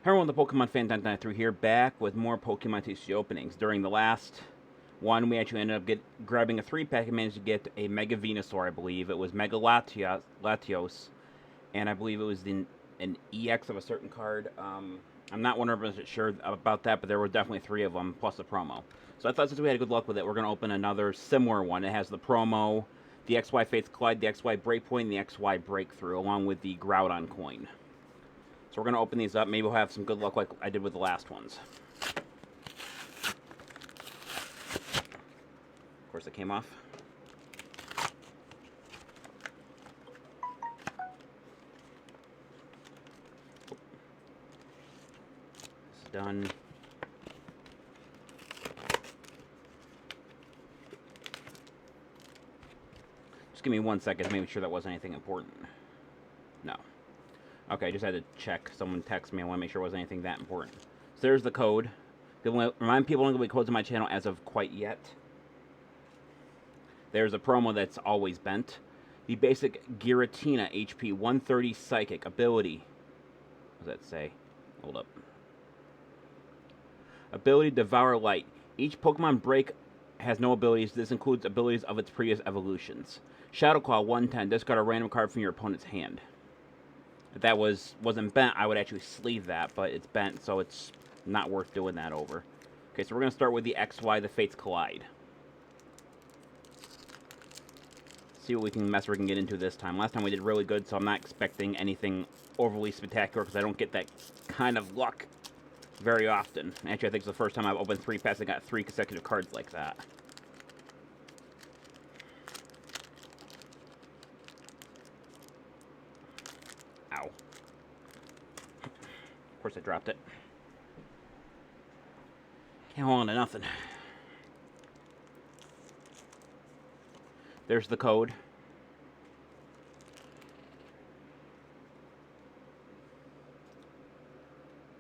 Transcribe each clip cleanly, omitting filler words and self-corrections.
Everyone, the Pokemon Fan 993 here, back with more Pokemon TCG openings. During the last one, we actually ended up grabbing a 3-pack and managed to get a Mega Venusaur, I believe. It was Mega Latios, and I believe it was an EX of a certain card. I'm not 100% sure about that, but there were definitely 3 of them, plus the promo. So I thought since we had good luck with it, we're going to open another similar one. It has the promo, the XY Faith Collide, the XY Breakpoint, and the XY Breakthrough, along with the Groudon coin. So we're going to open these up. Maybe we'll have some good luck like I did with the last ones. Of course, it came off. It's done. Just give me 1 second to make sure that wasn't anything important. No. Okay, just had to check. Someone texted me. I want to make sure it wasn't anything that important. So there's the code. Remind people don't get codes on my channel as of quite yet. There's a promo that's always bent. The basic Giratina HP 130 Psychic ability. What does that say? Hold up. Ability Devour Light. Each Pokemon break has no abilities. This includes abilities of its previous evolutions. Shadow Claw 110. Discard a random card from your opponent's hand. If that wasn't bent, I would actually sleeve that, but it's bent, so it's not worth doing that over. Okay, so we're going to start with the XY, the Fates Collide. See what we can get into this time. Last time we did really good, so I'm not expecting anything overly spectacular, because I don't get that kind of luck very often. Actually, I think it's the first time I've opened 3 packs and got 3 consecutive cards like that. Ow. Of course I dropped it. Can't hold on to nothing. There's the code.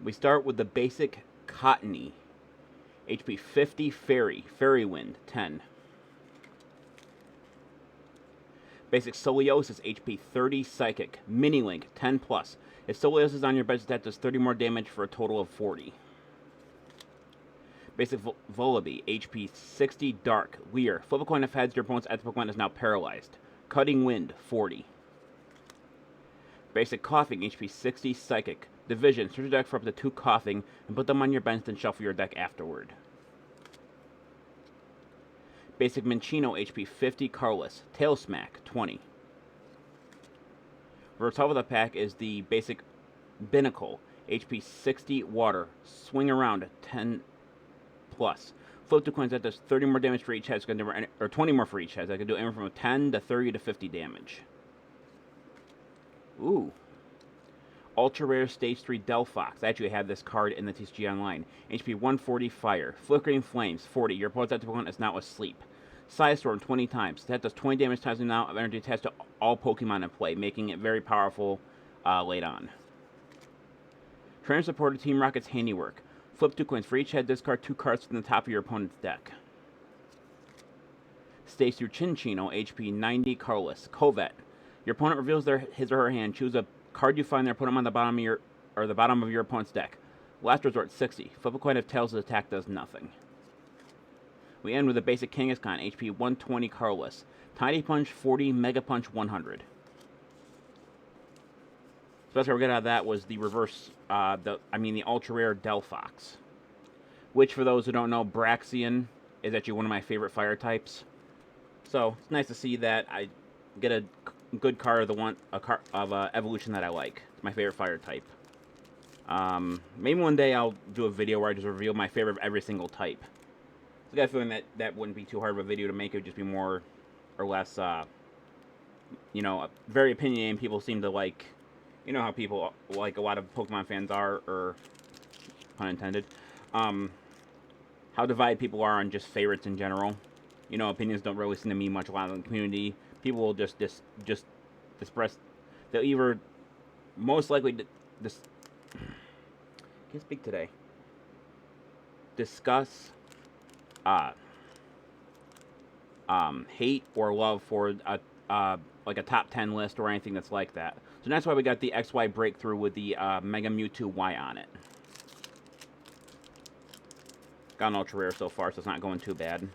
We start with the basic Cottony. HP 50 Fairy. Fairy Wind 10. Basic Soliosis, HP 30 Psychic. Mini Link 10 plus. If Soliosis is on your bench, that does 30 more damage for a total of 40. Basic Volibee, HP 60 Dark. Leer. Flip a coin if heads, your opponent's active Pokemon is now paralyzed. Cutting Wind 40. Basic Coughing, HP 60 Psychic. Division. Search your deck for up to 2 Coughing and put them on your bench, then shuffle your deck afterward. Basic Minccino, HP 50 Carless. Tail Smack 20. For top of the pack is the basic Binnacle, HP 60 Water. Swing around 10 plus. Flip 2 coins, that does 30 more damage for each head, or 20 more for each head. I can do anywhere from 10 to 30 to 50 damage. Ooh. Ultra Rare Stage 3 Delphox. I actually had this card in the TCG Online. HP 140 Fire. Flickering Flames 40. Your opponent's active Pokemon is now asleep. Psystorm 20 times. That does 20 damage times the amount of energy attached to all Pokemon in play, making it very powerful late on. Transporter Team Rocket's Handiwork. Flip 2 coins. For each head, discard 2 cards from the top of your opponent's deck. Stage through Chinchino, HP 90 Carless. Covet. Your opponent reveals his or her hand. Choose a card you find there, put them on the bottom of your opponent's deck. Last resort 60. Flip a coin if Tails' attack does nothing. We end with a basic Kangaskhan, HP 120 Carless. Tiny Punch 40, Mega Punch 100. The best we got out of that was the reverse, the ultra rare Delphox. Which, for those who don't know, Braxian is actually one of my favorite fire types. So it's nice to see that I get a good card of evolution that I like. It's my favorite fire type. Maybe one day I'll do a video where I just reveal my favorite of every single type. So I got a feeling that wouldn't be too hard of a video to make. It would just be more or less, very opinionated. People seem to like, you know how people, like a lot of Pokemon fans are, or pun intended, how divided people are on just favorites in general. You know, opinions don't really seem to mean much a lot in the community. People will just express, they'll either, most likely, can't speak today, discuss hate or love for like a top 10 list or anything that's like that. So that's why we got the XY Breakthrough with the Mega Mewtwo Y on it. Got an ultra rare so far, so it's not going too bad.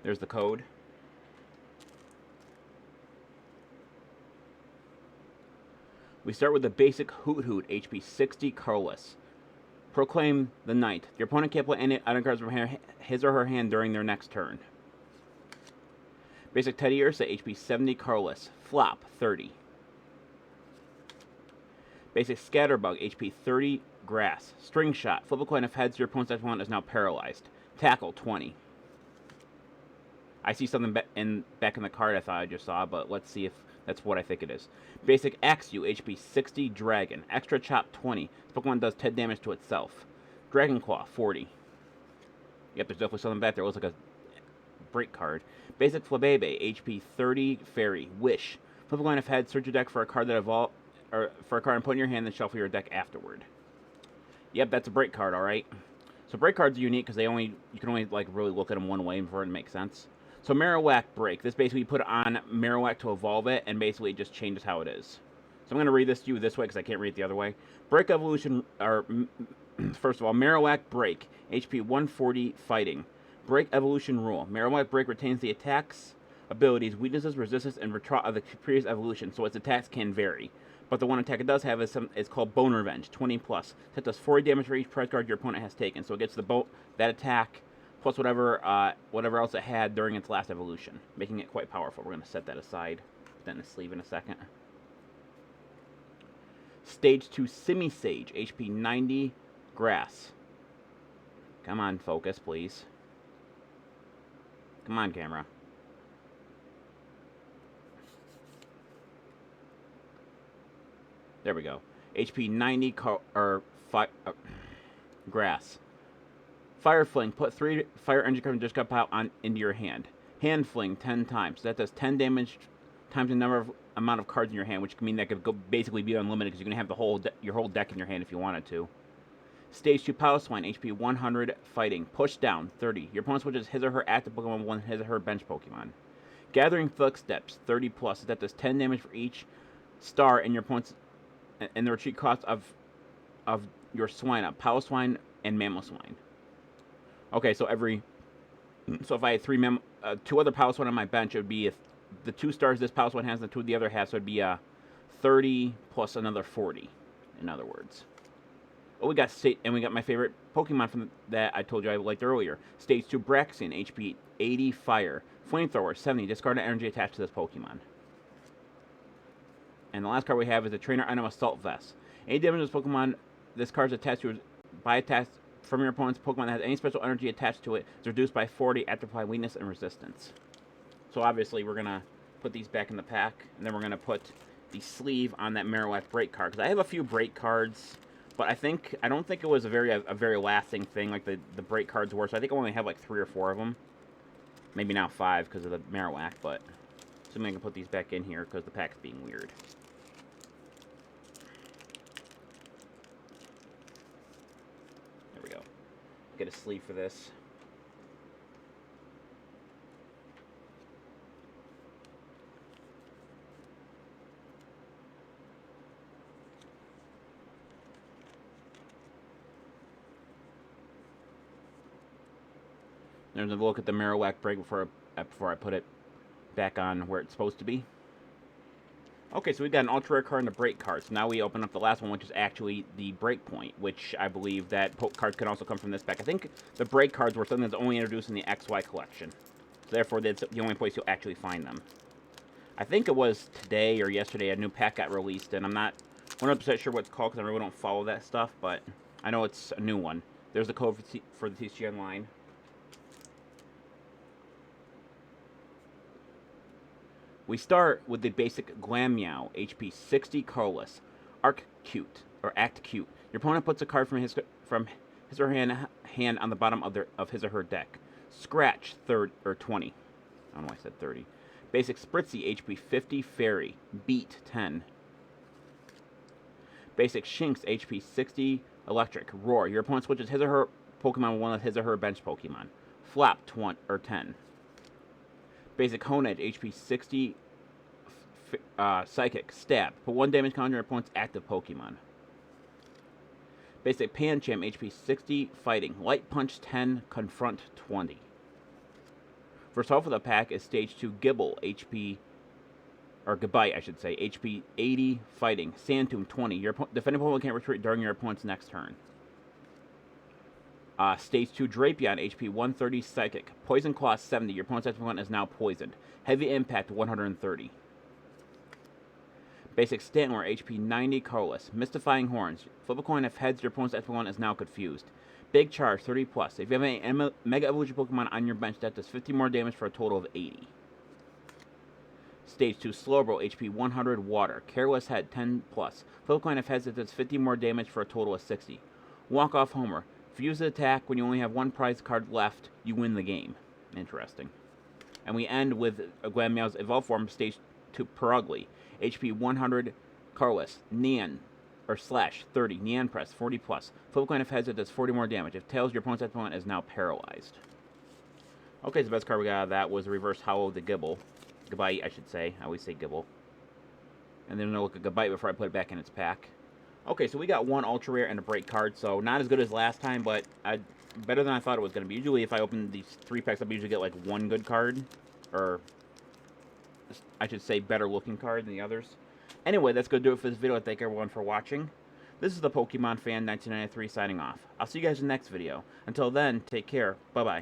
There's the code. We start with the basic Hoot Hoot, HP 60 colorless. Proclaim the Knight. Your opponent can't play any item cards from his or her hand during their next turn. Basic Teddy Ursa, HP 70 colorless. Flop, 30. Basic Scatterbug, HP 30 grass. String Shot. Flip a coin. If heads, your opponent's opponent is now paralyzed. Tackle, 20. I see something back in the card I thought I just saw, but let's see if that's what I think it is. Basic Axew, HP 60 Dragon. Extra Chop, 20. This Pokemon does 10 damage to itself. Dragon Claw, 40. Yep, there's definitely something back there. It looks like a break card. Basic Flabebe, HP 30 Fairy. Wish. Flip a coin. If heads, search your deck for a card that evolves, or for a card and put in your hand, then shuffle your deck afterward. Yep, that's a break card, alright. So break cards are unique because you can only like really look at them one way before it makes sense. So Marowak Break. This basically you put on Marowak to evolve it, and basically it just changes how it is. So I'm going to read this to you this way because I can't read it the other way. Break Evolution, or first of all, Marowak Break. HP 140 Fighting. Break Evolution Rule. Marowak Break retains the attacks, abilities, weaknesses, resistance, and retard of the previous evolution, so its attacks can vary. But the one attack it does have is called Bone Revenge, 20 plus. That does 40 damage for each prize card your opponent has taken. So it gets that attack plus whatever else it had during its last evolution, making it quite powerful. We're going to set that aside, put that in the sleeve in a second. Stage 2 Simisage, HP 90 Grass. Come on, focus, please. Come on, camera. There we go. HP 90 Grass. Fire Fling. Put 3 fire energy cards just got out into your hand. Hand Fling 10 times. That does 10 damage times the amount of cards in your hand, which can mean that could basically be unlimited because you can have your whole deck in your hand if you wanted to. Stage 2 Piloswine. HP 100 Fighting. Push down 30. Your opponent switches his or her active Pokemon with his or her bench Pokemon. Gathering Footsteps 30 plus. That does 10 damage for each star in your opponent's and the retreat cost of your swine up. Piloswine and Mamoswine. Okay, so if I had 2 other Piloswine on my bench, it would be the 2 stars this Piloswine has and the 2 the other has, so it'd be 30 plus another 40, in other words. Oh, we got my favorite Pokemon from that I told you I liked earlier. Stage 2 Braixen, HP 80 Fire. Flamethrower, 70. Discard an energy attached to this Pokemon. And the last card we have is a trainer item Assault Vest. Any damage this Pokemon this card is attached to by attacks from your opponent's Pokemon that has any special energy attached to it is reduced by 40 after applying weakness and resistance. So obviously we're going to put these back in the pack, and then we're going to put the sleeve on that Marowak Break card. Because I have a few break cards, but I don't think it was a very lasting thing like the break cards were. So I think I only have like 3 or 4 of them. Maybe now 5 because of the Marowak, but assuming I can put these back in here because the pack's being weird. There we go. Get a sleeve for this. There's a look at the Marowak Break before I put it back on where it's supposed to be. Okay, so we've got an ultra rare card and a break card. So now we open up the last one, which is actually the Breakpoint, which I believe that cards can also come from this pack. I think the break cards were something that's only introduced in the XY collection. So therefore, that's the only place you'll actually find them. I think it was today or yesterday a new pack got released, and I'm not 100% sure what it's called because I really don't follow that stuff, but I know it's a new one. There's the code for the TCG Online. We start with the basic Glameow, HP 60 colorless, Act Cute. Your opponent puts a card from his or her hand on the bottom of his or her deck. Scratch 20. I don't know why I said 30. Basic Spritzy, HP 50 Fairy, Beat 10. Basic Shinx, HP 60 Electric, Roar. Your opponent switches his or her Pokemon with one of his or her bench Pokemon. Flop 10. Basic Hone Edge, HP 60, Psychic, Stab. Put 1 damage counter on your opponent's active Pokemon. Basic Pancham, HP 60, Fighting. Light Punch 10, Confront 20. First off of the pack is Stage 2 Gibble, HP, or Gabite, I should say, HP 80, Fighting. Sandtomb 20. Your defending opponent can't retreat during your opponent's next turn. Stage 2 Drapion, HP 130, Psychic. Poison Claw 70. Your opponent's active opponent is now poisoned. Heavy Impact 130. Basic Stantler, HP 90, Colorless. Mystifying Horns. Flip a coin if heads, your opponent's active opponent is now confused. Big Charge, 30 plus. If you have any Mega Evolution Pokemon on your bench, that does 50 more damage for a total of 80. Stage 2 Slowbro, HP 100, Water. Careless Head, 10 plus. Flip a coin if heads, that does 50 more damage for a total of 60. Walk Off Homer. If you use the attack when you only have 1 prize card left, you win the game. Interesting. And we end with Glammeow's Evolved Form, Stage 2 Perugly. HP 100, Carless, Neon, or Slash, 30, Neon Press, 40 plus. Flip a coin if heads, it does 40 more damage. If tails, your opponent's opponent is now paralyzed. Okay, so the best card we got out of that was the Reverse Hollow the Gibble. Gabite, I should say. I always say Gibble. And then I'm going to look at Gabite before I put it back in its pack. Okay, so we got 1 Ultra Rare and a Break card, so not as good as last time, but better than I thought it was going to be. Usually if I open these 3 packs up, I usually get like 1 good card, or I should say better looking card than the others. Anyway, that's going to do it for this video. Thank everyone for watching. This is the Pokemon Fan 1993 signing off. I'll see you guys in the next video. Until then, take care. Bye-bye.